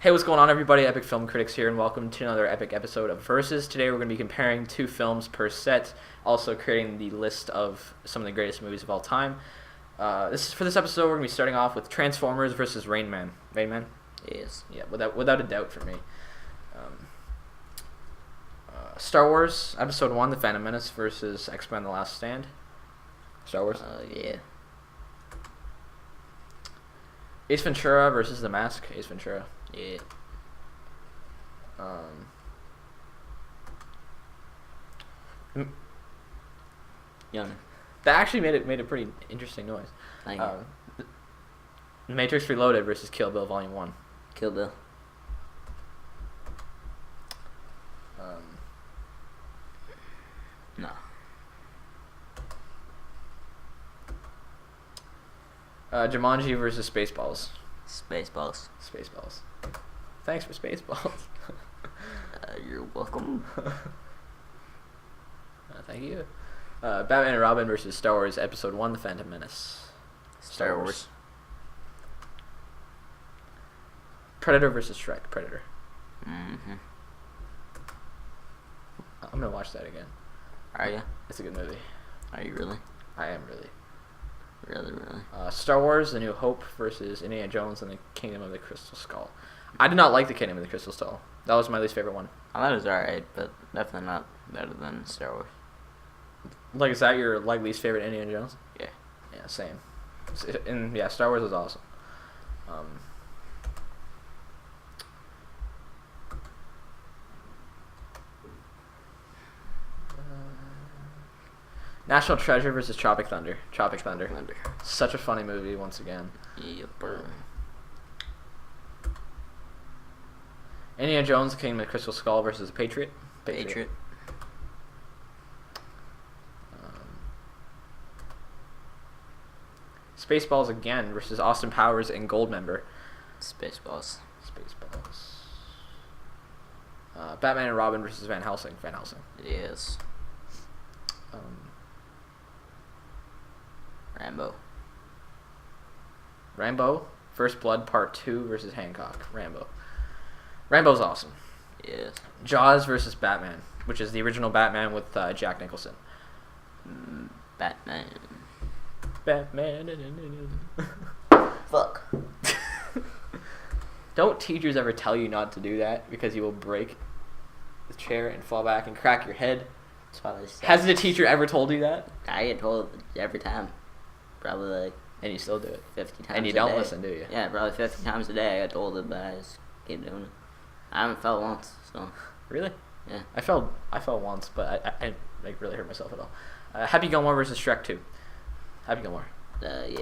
Hey, what's going on, everybody? Epic Film Critics here, and welcome to another epic episode of Versus. Today we're going to be comparing two films per set, also creating the list of some of the greatest movies of all time. For this episode, we're going to be starting off with Transformers versus Rain Man. Rain Man? Yes. Yeah, without a doubt for me. Star Wars Episode 1, The Phantom Menace versus X-Men The Last Stand. Star Wars? Yeah. Ace Ventura versus The Mask. Ace Ventura. Yeah. Young. That actually made a pretty interesting noise. Thank you. Matrix Reloaded versus Kill Bill Volume 1. Kill Bill. No. Jumanji versus Spaceballs. Spaceballs. Spaceballs. Thanks for Spaceballs. You're welcome. Thank you. Batman and Robin versus Star Wars Episode 1, The Phantom Menace. Star Wars. Predator versus Shrek. Predator. Mm-hmm. I'm going to watch that again. Are you? It's a good movie. Are you really? I am really. Really? Star Wars The New Hope versus Indiana Jones and the Kingdom of the Crystal Skull. I did not like the Kingdom of the Crystal Skull. That was my least favorite one. I thought it was alright, but definitely not better than Star Wars. Like, is that your least favorite Indiana Jones? Yeah. Yeah, same. And yeah, Star Wars is awesome. National Treasure versus Tropic Thunder. Tropic Thunder. Such a funny movie once again. Yep. Indiana Jones, Kingdom of the Crystal Skull versus Patriot. Patriot. Spaceballs again versus Austin Powers and Goldmember. Spaceballs. Batman and Robin versus Van Helsing. Van Helsing. Yes. Rambo. First Blood Part 2 versus Hancock. Rambo's awesome. Yes. Jaws versus Batman, which is the original Batman with Jack Nicholson. Batman. Fuck. Don't teachers ever tell you not to do that because you will break the chair and fall back and crack your head? That's what I said. Hasn't a teacher ever told you that? I get told every time. Probably like... And you still do it. 50 times and you a don't day. listen, do you? Yeah, probably 50 times a day I got told it, but I just keep doing it. I haven't fell once, so... Really? Yeah. I fell once, but I like really hurt myself at all. Happy Gilmore versus Shrek 2. Happy Gilmore. Yeah.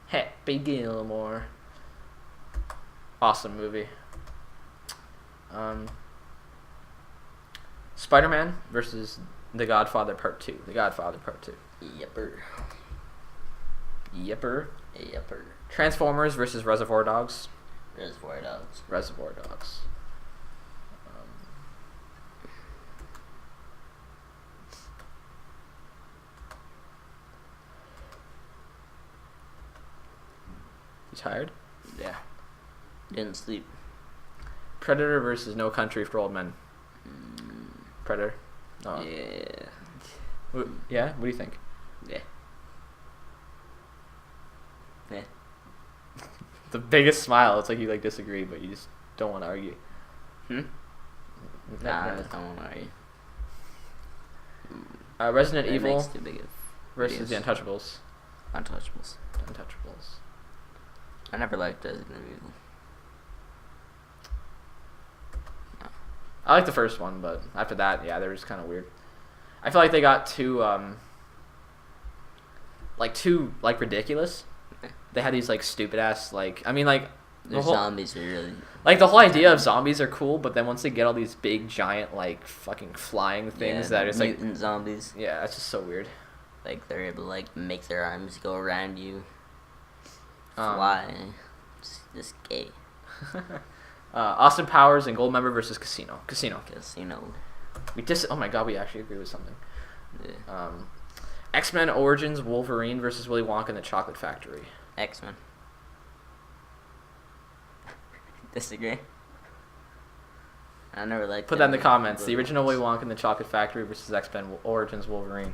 Happy Gilmore. Awesome movie. Spider-Man versus The Godfather Part 2. The Godfather Part 2. Yepper. Transformers versus Reservoir Dogs. Reservoir Dogs. You tired? Yeah. Didn't sleep. Predator versus No Country for Old Men. Predator. Oh. Yeah. Yeah? What do you think? Yeah. The biggest smile. It's like you disagree, but you just don't want to argue. Nah, I just don't want to argue. Resident It Evil makes too big of versus videos. The Untouchables. Untouchables. I never liked Resident Evil. No. I like the first one, but after that, yeah, they were just kind of weird. I feel like they got too ridiculous. They had these stupid ass The zombies are really... the whole idea of zombies are cool, but then once they get all these big giant fucking flying things that it's mutant zombies. Yeah, it's just so weird. They're able to make their arms go around you. Fly. It's just gay. Austin Powers and Goldmember versus Casino. Oh my god, we actually agree with something. Yeah. X-Men Origins Wolverine versus Willy Wonka and the Chocolate Factory. X-Men. Disagree. I never liked. Put that in the comments. The original Willy Wonka and the Chocolate Factory versus X-Men Origins Wolverine.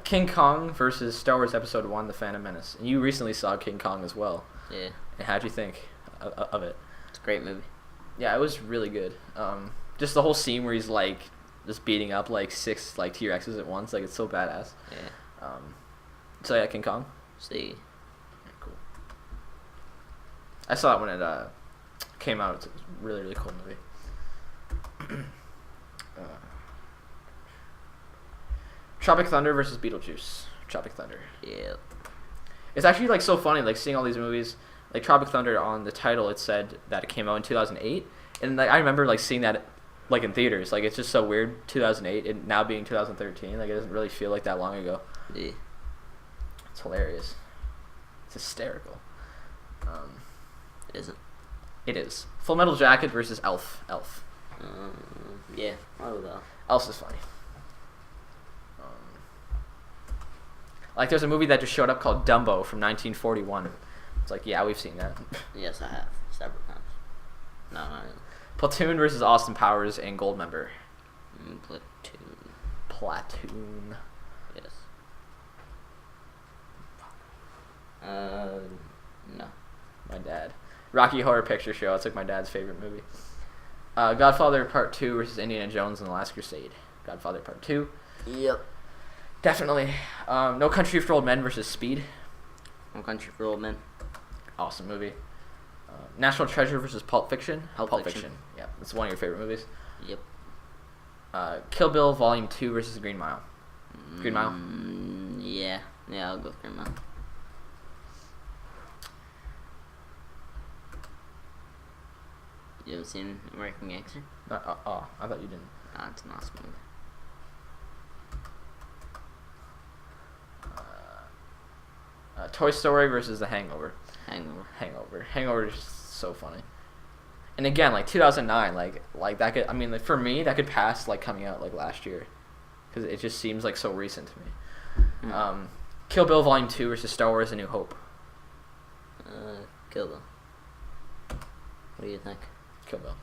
King Kong versus Star Wars Episode 1, The Phantom Menace. And you recently saw King Kong as well. Yeah. And how'd you think of it? It's a great movie. Yeah, it was really good. Just the whole scene where he's like just beating up like 6 like T-Rexes at once. Like, it's so badass. Yeah. So yeah, King Kong. See. Yeah, cool. I saw it when it came out. It's a really, really cool movie. Tropic Thunder versus Beetlejuice. Tropic Thunder. Yeah. It's actually like so funny, like seeing all these movies. Like Tropic Thunder, on the title it said that it came out in 2008, and like I remember like seeing that like in theaters. Like, it's just so weird, 2008 and now being 2013. Like, it doesn't really feel like that long ago. Yeah. It's hilarious. It's hysterical. Is it? It is. Full Metal Jacket versus Elf. Elf. Yeah. Oh well. Elf is funny. Like, there's a movie that just showed up called Dumbo from 1941. It's like, yeah, we've seen that. Yes, I have several times. No, not really. Platoon versus Austin Powers and Goldmember. Platoon. Platoon. Yes. No. My dad. Rocky Horror Picture Show. It's like my dad's favorite movie. Godfather Part 2 versus Indiana Jones and the Last Crusade. Godfather Part 2. Yep. Definitely. No Country for Old Men versus Speed. No Country for Old Men. Awesome movie. National Treasure versus Pulp Fiction. Pulp Fiction. Yeah, it's one of your favorite movies. Yep. Kill Bill Volume 2 versus Green Mile. Green Mile? Yeah. Yeah, I'll go with Green Mile. You ever seen American Gangster? I thought you didn't. Nah, it's an awesome movie. Toy Story versus The Hangover. Hangover. Hangover is so funny. And again, like 2009, like that could, I mean, like for me, that could pass like coming out like last year, because it just seems like so recent to me. Kill Bill Volume 2 versus Star Wars: A New Hope. Kill Bill. What do you think? Kill Bill.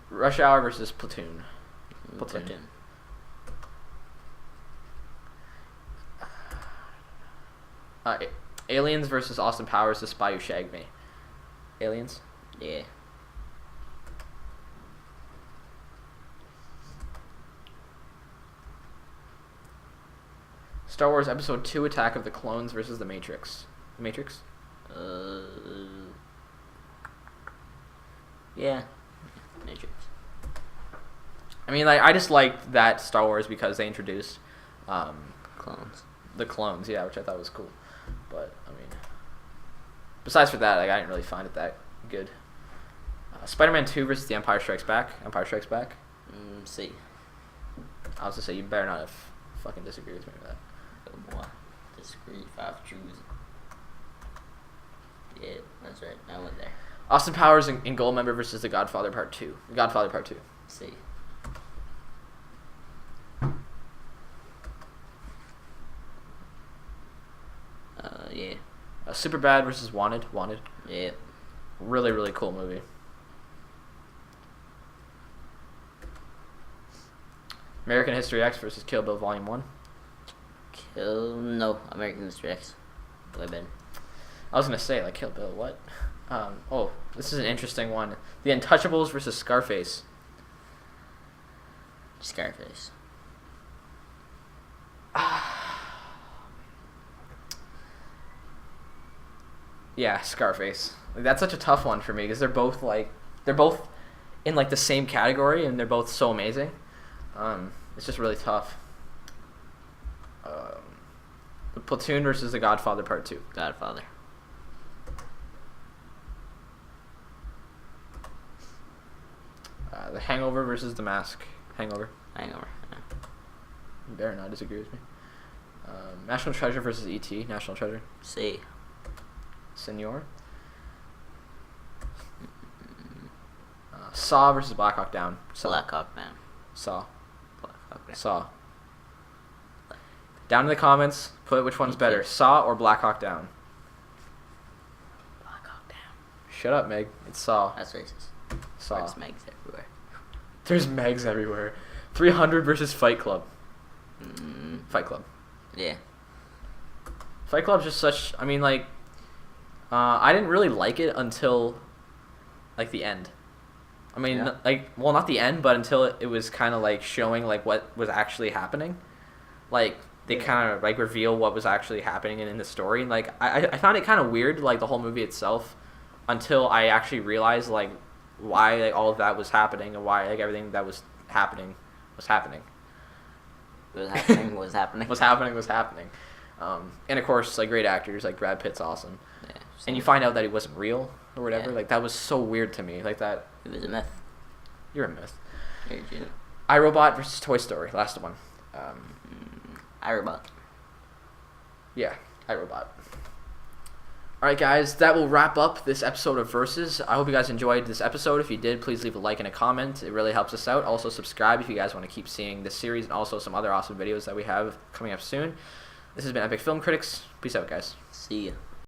Rush Hour versus Platoon. Platoon. Aliens versus Austin Powers: The Spy Who Shagged Me. Aliens. Yeah. Star Wars Episode 2: Attack of the Clones versus The Matrix. The Matrix? Yeah. Matrix. I mean, like, I just liked that Star Wars because they introduced Clones. the clones, yeah, which I thought was cool. But, I mean, besides for that, like, I didn't really find it that good. Spider-Man 2 versus The Empire Strikes Back. Empire Strikes Back. See. I was gonna say, you better not have fucking disagree with me with that. Oh boy. Disagree if I have to choose. Yeah, that's right. I went there. Austin Powers and Goldmember versus The Godfather Part 2. Godfather Part 2. See. Yeah. Superbad versus Wanted. Yeah. Really, really cool movie. American History X versus Kill Bill Volume 1. No, American History X. Way better. I was gonna say, like, Kill Bill, what? This is an interesting one. The Untouchables versus Scarface. Scarface. Yeah, Scarface. Like, that's such a tough one for me because they're both in like the same category and they're both so amazing. It's just really tough. The Platoon versus The Godfather Part 2. Godfather. The Hangover versus The Mask. Hangover. Yeah. You better not disagree with me. National Treasure versus E.T. National Treasure. See. Senor. Saw versus Black Hawk Down. Black Hawk Down. Saw. Black Hawk Down. Saw. Down in the comments, put which one's better, Saw or Black Hawk Down. Black Hawk Shut up, Meg. It's Saw. That's racist. Saw. There's Megs everywhere. There's Megs everywhere. 300 versus Fight Club. Fight Club. Yeah. Fight Club's just such. I mean, like, I didn't really like it until, like, the end. I mean, Yeah. like, well, not the end, but until it was kind of like showing like what was actually happening. Like, they kind of like reveal what was actually happening in the story. And, like, I found it kind of weird, like the whole movie itself, until I actually realized like why like all of that was happening and why like everything that was happening was happening. Was happening. Was happening. was happening. And of course, like, great actors, like Brad Pitt's awesome. Yeah. And you find out that he wasn't real or whatever. Yeah. Like, that was so weird to me. Like, that. It was a myth. You're a myth. You're a Jew. iRobot versus Toy Story. Last one. iRobot. Yeah, iRobot. Alright, guys, that will wrap up this episode of Versus. I hope you guys enjoyed this episode. If you did, please leave a like and a comment. It really helps us out. Also, subscribe if you guys want to keep seeing this series and also some other awesome videos that we have coming up soon. This has been Epic Film Critics. Peace out, guys. See ya.